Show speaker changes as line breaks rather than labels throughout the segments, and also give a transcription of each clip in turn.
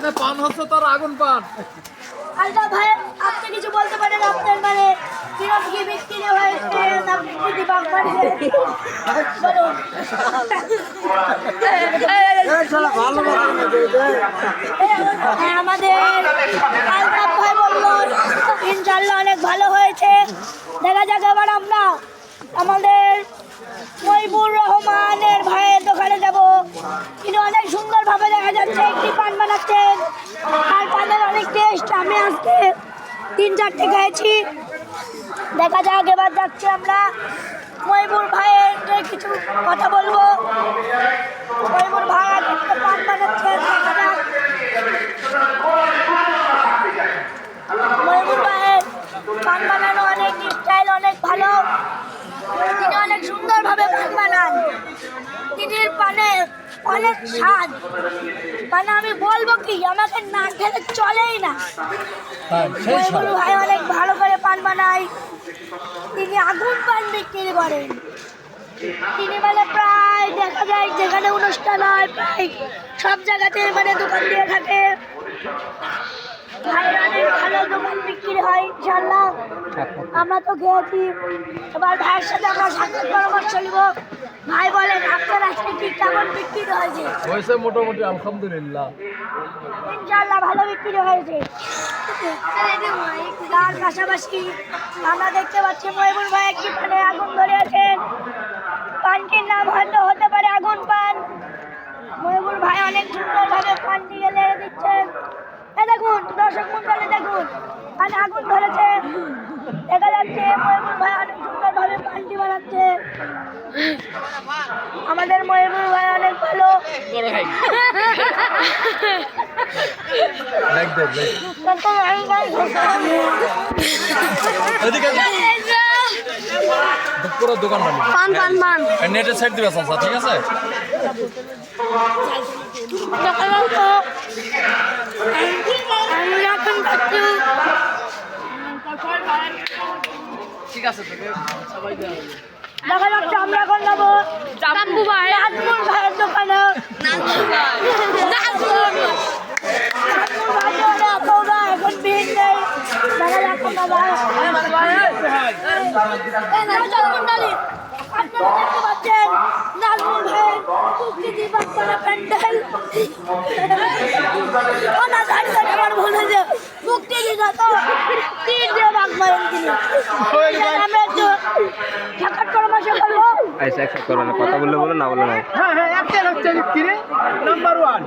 এখানে পান হচ্ছে তোর আগুন পান।
আলটা ভাই আপনি কিছু বলতে পারেন আপনার মানে কিরকম কি বিক্রি হয়েছে না বিক্রি বাগ বাড়ছে বলুন। আমাদের আলতাফ ভাই বললো ইনশাল্লাহ অনেক ভালো হয়েছে। দেখা যাক এবার আমরা আমাদের মহিবুর রহমানের ভাইয়ের দোকানে যাব। তিনি অনেক সুন্দরভাবে দেখা যাচ্ছে একটি পান বানাচ্ছেন। আর পানের অনেক টেস্ট, আমি আজকে 3-4টে খেয়েছি। দেখা যাক এবার যাচ্ছি আমরা মহিবুর ভাইয়ের কিছু কথা বলবো। মহিবুর ভাই একটা পান বানাচ্ছেন, দেখা যাক। মহিবুর ভাইয়ের পান বানানো অনেক স্টাইল অনেক ভালো। তিনি অনেক সুন্দরভাবে পান বানান। তিনির পানে অনেক স্বাদ, মানে আমি বলবো কি আমাকে না খেলে চলেই না। মহিবুর ভাই অনেক ভালো করে পান বানায়। তিনি আগুন পান বিক্রি করেন। তিনি মানে প্রায় দেখা যায় যেখানে অনুষ্ঠান হয় প্রায় সব জায়গাতে মানে দোকান দিয়ে থাকে। ভাইয়ের অনেক ভালো দোকান বিক্রি হয় ইনশাল্লাহ। আমরা তো খেয়েছি, এবার ভাইয়ের সাথে আমরা সাক্ষাৎ পরামর্শ নিব। ভাই বলেন আপনার আজকে কি কেমন বিক্রি হয়েছে?
মোটামুটি আলহামদুলিল্লাহ
ইনশাল্লাহ ভালো বিক্রি হয়েছে। তার পাশাপাশি আমরা দেখতে পাচ্ছি মহিবুর ভাই একটি পানে আগুন ধরিয়েছেন। পানটির নাম হয়তো হতে পারে আগুন পান। মহিবুর ভাই অনেক সুন্দরভাবে পানটি লেগে দিচ্ছেন। দেখুন দর্শক মন্ডলী দেখুন পানে আগুন ধরেছে। দেখা যাচ্ছে মহিবুর ভাই অনেক সুন্দরভাবে পানটি বানাচ্ছে। আমাদের মহিবুর ভাই অনেক ভালো।
পুরো দোকান
পান পান পান
নেটের সাইড দিবে ঠিক আছে। ঠিক আছে সবাই
দেখা যাচ্ছে আমরা এখন যাবো নাজমুল ভাইয়ের দোকানে। এখন ভিড় নেই, দেখা যাচ্ছে না ভাই। আপনারা দেখতে পাচ্ছেন নাজমুল ভাইয়ের মুক্তি দিবস করা প্যান্ডেল। আমার বলে যে মুক্তি দিদা তো তীর দিয়ে বাঘ মারেন তিনি। আমরা একটু সাক্ষাৎ পরামর্শ করবো।
কথা বললে বলো না বলে না।
হ্যাঁ একটা হচ্ছে বিক্রি নাম্বার 1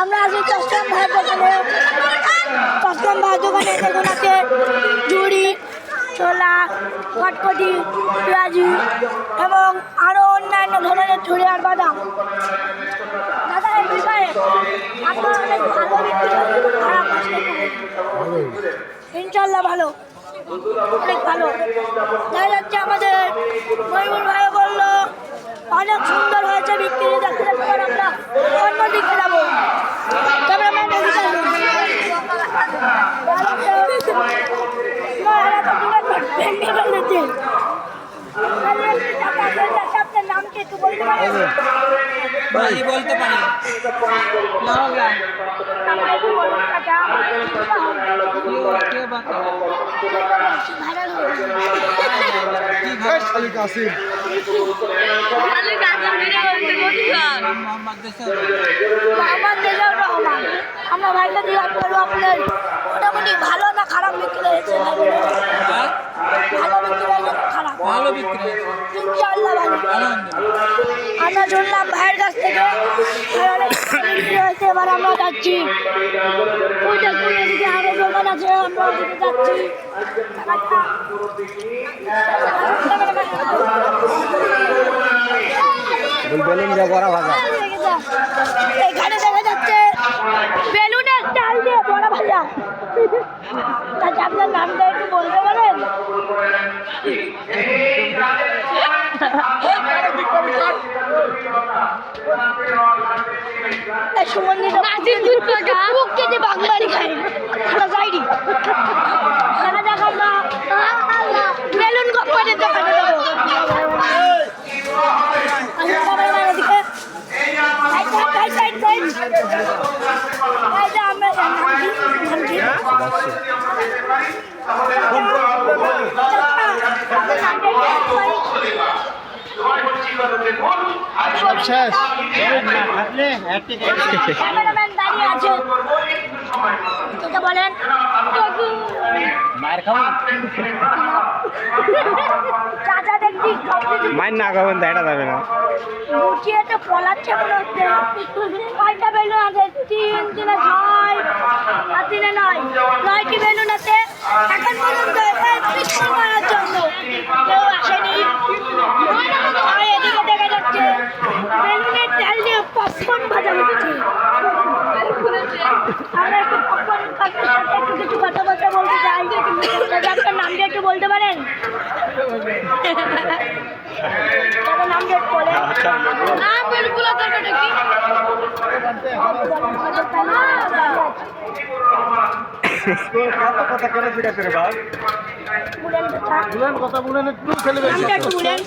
আমরা আছি তসলাম ভাইয়ের দোকানে। তসলাম ভাইয়ের দোকানে দেখুন আছে ঝুড়ি, ছোলা, কটকটি, পেঁয়াজি এবং আরও অন্যান্য ধরনের ঝুড়ি আর বাদাম। দাদা এই বিষয়ে আপনার অনেক ভালো বিক্রি খারাপ ইনশাল্লাহ ভালো, অনেক ভালো। দেখা যাচ্ছে আমাদের মহিবুর ভাই বললো অনেক সুন্দর হয়েছে বিক্রি। দেখতে দেখতে আমরা অন্য দিকে যাবো। ক্যামেরাম্যান আপনার নাম কি একটু বলতে পারেন?
বলতে পারি
আমরা ভাইকে জিজ্ঞাসা করবো আপনার মোটামুটি ভালো না খারাপ বিক্রি হয়েছে? ভালো বিক্রি হয়েছে খারাপ?
ভালো বিক্রি
ইনশাআল্লাহ ভালো। আমরা শুনলাম ভাইয়ের কাছ থেকে অনেক বিক্রি হয়েছে। এবার আমরা যাচ্ছি ওইটা করে দিকে আরো দোকান আছে, আমরা ওদিকে যাচ্ছি।
বেলুন দিয়ে বড়া ভাজা
এখানে দেখা যাচ্ছে বেলুনের চাল দিয়ে বড়া ভাজা। চাচা চাচা আপনার নামটা একটু বলতে পারেন? সুমন্দিত কেটে বাংলারি খাই যাইনি দেখা যাক আমরা বেলুন কোম্পানির দোকানে যাবো। এদিকে আমরা
সব শেষ
ক্যামেরাম্যান দাঁড়িয়ে আছে এটা বলেন
মায়ের খাবো
চাচা দেখছি
মাইন না খাবেন দেখা যাবে না।
গুছিয়ে তো পলাচ্ছে মনে হচ্ছে। কয়টা বেলুন আছে? তিনে ছয় আর তিনে নয়, 9টি বেলুন আছে। এখন পর্যন্ত পিস্তল মারার জন্য কেউ আসেনি। আর এদিকে দেখা যাচ্ছে বেলুনের তেল দিয়ে পপকর্ন ভাজা হচ্ছে। আমরা একটু পপকর্ন কাকুর সাথে একটু কিছু কথাবার্তা বলতে চাই। যদি আপনার নামটা একটু বলতে পারেন? তাদের নাম ডেট বলে বেলগুলো দরকারটা কি?
কথা বলেন একটু ছেলে
নামটা একটু বলেন।